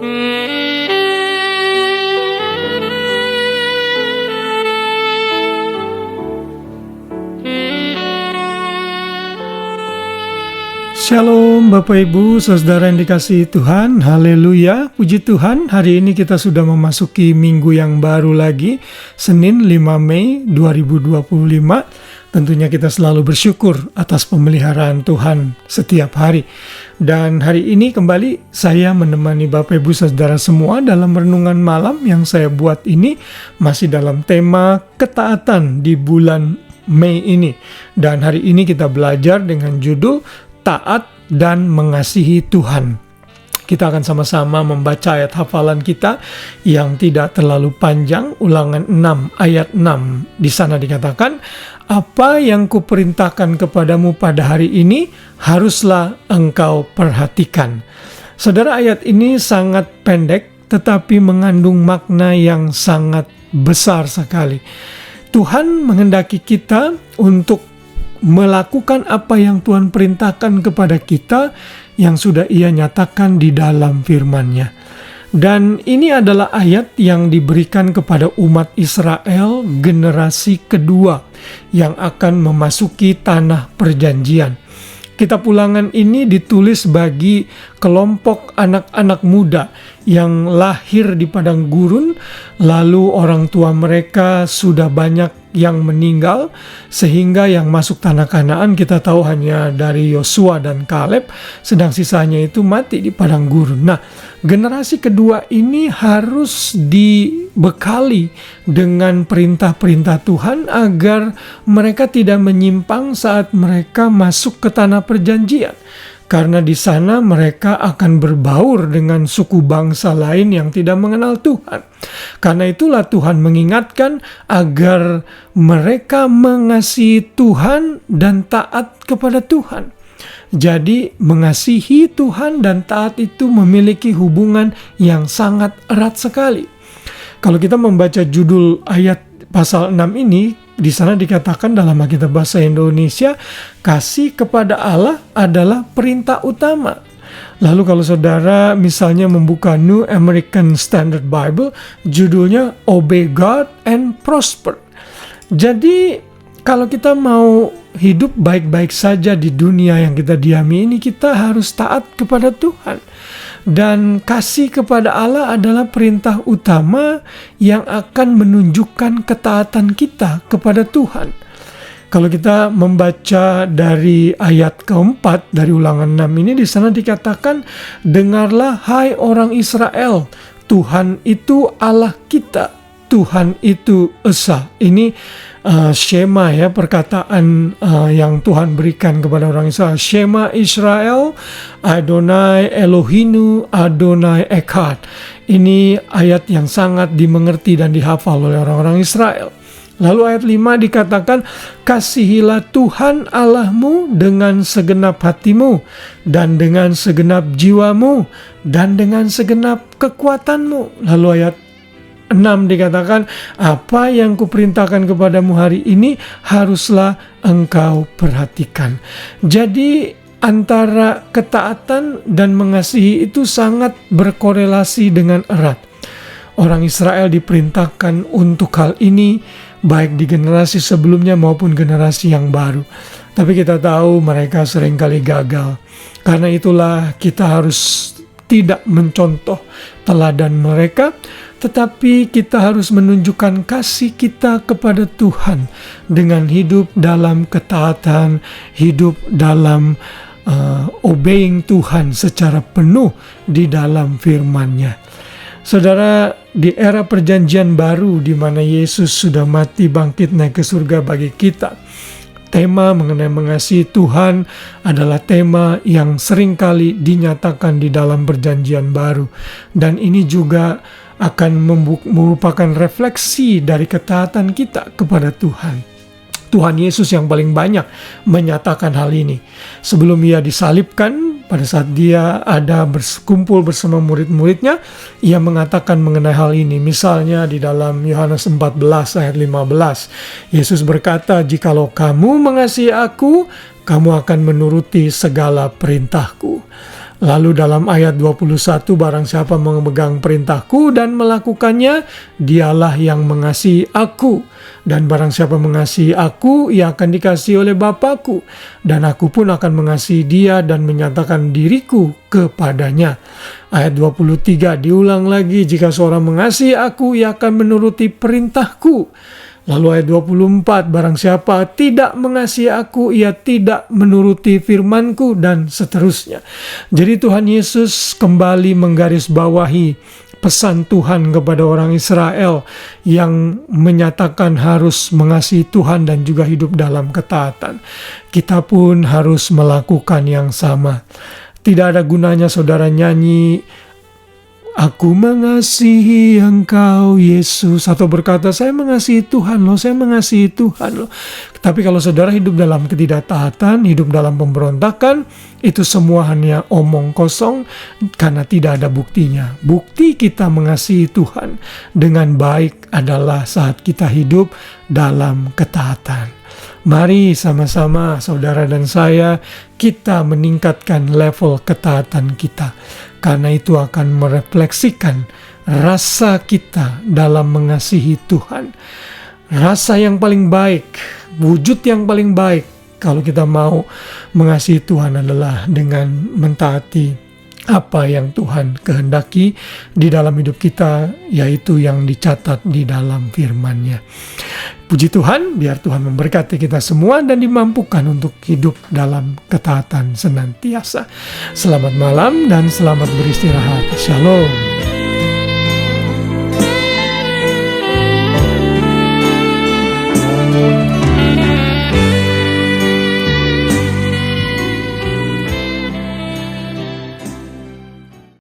Shalom Bapak Ibu, Saudara yang dikasihi Tuhan, haleluya, puji Tuhan. Hari ini kita sudah memasuki minggu yang baru lagi, Senin 5 Mei 2025. Tentunya kita selalu bersyukur atas pemeliharaan Tuhan setiap hari. Dan hari ini kembali saya menemani Bapak Ibu Saudara semua dalam renungan malam yang saya buat ini masih dalam tema ketaatan di bulan Mei ini. Dan hari ini kita belajar dengan judul taat dan mengasihi Tuhan. Kita akan sama-sama membaca ayat hafalan kita yang tidak terlalu panjang, Ulangan 6 ayat 6. Di sana dikatakan, apa yang kuperintahkan kepadamu pada hari ini, haruslah engkau perhatikan. Saudara, ayat ini sangat pendek, tetapi mengandung makna yang sangat besar sekali. Tuhan menghendaki kita untuk melakukan apa yang Tuhan perintahkan kepada kita yang sudah Ia nyatakan di dalam firman-Nya. Dan ini adalah ayat yang diberikan kepada umat Israel generasi kedua yang akan memasuki tanah perjanjian. Kitab Ulangan ini ditulis bagi kelompok anak-anak muda yang lahir di padang gurun, lalu orang tua mereka sudah banyak yang meninggal, sehingga yang masuk tanah Kanaan kita tahu hanya dari Yosua dan Kaleb, sedang sisanya itu mati di padang gurun. Nah, generasi kedua ini harus dibekali dengan perintah-perintah Tuhan agar mereka tidak menyimpang saat mereka masuk ke tanah perjanjian. Karena di sana mereka akan berbaur dengan suku bangsa lain yang tidak mengenal Tuhan. Karena itulah Tuhan mengingatkan agar mereka mengasihi Tuhan dan taat kepada Tuhan. Jadi mengasihi Tuhan dan taat itu memiliki hubungan yang sangat erat sekali. Kalau kita membaca judul ayat pasal 6 ini, di sana dikatakan dalam Alkitab Bahasa Indonesia, kasih kepada Allah adalah perintah utama. Lalu kalau saudara misalnya membuka New American Standard Bible, judulnya Obey God and Prosper. Jadi kalau kita mau hidup baik-baik saja di dunia yang kita diami ini, kita harus taat kepada Tuhan. Dan kasih kepada Allah adalah perintah utama yang akan menunjukkan ketaatan kita kepada Tuhan. Kalau kita membaca dari ayat keempat dari Ulangan 6 ini, di sana dikatakan, dengarlah hai orang Israel, Tuhan itu Allah kita, Tuhan itu Esa. Ini Shema ya, perkataan yang Tuhan berikan kepada orang Israel. Shema Israel, Adonai Elohinu, Adonai Echad. Ini ayat yang sangat dimengerti dan dihafal oleh orang-orang Israel. Lalu ayat 5 dikatakan, kasihilah Tuhan Allahmu dengan segenap hatimu, dan dengan segenap jiwamu, dan dengan segenap kekuatanmu. Lalu ayat 6 dikatakan, apa yang kuperintahkan kepadamu hari ini haruslah engkau perhatikan. Jadi antara ketaatan dan mengasihi itu sangat berkorelasi dengan erat. Orang Israel diperintahkan untuk hal ini, baik di generasi sebelumnya maupun generasi yang baru. Tapi kita tahu mereka seringkali gagal. Karena itulah kita harus tidak mencontoh teladan mereka, tetapi kita harus menunjukkan kasih kita kepada Tuhan dengan hidup dalam ketaatan, hidup dalam obeying Tuhan secara penuh di dalam firman-Nya. Saudara, di era perjanjian baru di mana Yesus sudah mati bangkit naik ke surga bagi kita, tema mengenai mengasihi Tuhan adalah tema yang seringkali dinyatakan di dalam perjanjian baru. Dan ini juga akan merupakan refleksi dari ketaatan kita kepada Tuhan. Tuhan Yesus yang paling banyak menyatakan hal ini. Sebelum Ia disalibkan, pada saat Dia ada berkumpul bersama murid-muridnya, Ia mengatakan mengenai hal ini. Misalnya di dalam Yohanes 14 ayat 15, Yesus berkata, jikalau kamu mengasihi aku, kamu akan menuruti segala perintahku. Lalu dalam ayat 21, barang siapa memegang perintahku dan melakukannya, dialah yang mengasihi aku. Dan barang siapa mengasihi aku, ia akan dikasihi oleh Bapa-Ku. Dan aku pun akan mengasihi dia dan menyatakan diriku kepadanya. Ayat 23 diulang lagi, jika seorang mengasihi aku, ia akan menuruti perintahku. Lalu ayat 24, barang siapa tidak mengasihi aku, ia tidak menuruti firmanku, dan seterusnya. Jadi Tuhan Yesus kembali menggarisbawahi pesan Tuhan kepada orang Israel yang menyatakan harus mengasihi Tuhan dan juga hidup dalam ketaatan. Kita pun harus melakukan yang sama. Tidak ada gunanya saudara nyanyi, "Aku mengasihi Engkau Yesus," atau berkata, "Saya mengasihi Tuhan loh, saya mengasihi Tuhan loh." Tapi kalau saudara hidup dalam ketidaktaatan, hidup dalam pemberontakan, itu semua hanya omong kosong karena tidak ada buktinya. Bukti kita mengasihi Tuhan dengan baik adalah saat kita hidup dalam ketaatan. Mari sama-sama saudara dan saya, kita meningkatkan level ketaatan kita. Karena itu akan merefleksikan rasa kita dalam mengasihi Tuhan. Rasa yang paling baik, wujud yang paling baik kalau kita mau mengasihi Tuhan adalah dengan mentaati apa yang Tuhan kehendaki di dalam hidup kita, yaitu yang dicatat di dalam firman-Nya. Puji Tuhan, biar Tuhan memberkati kita semua dan dimampukan untuk hidup dalam ketaatan senantiasa. Selamat malam dan selamat beristirahat. Shalom.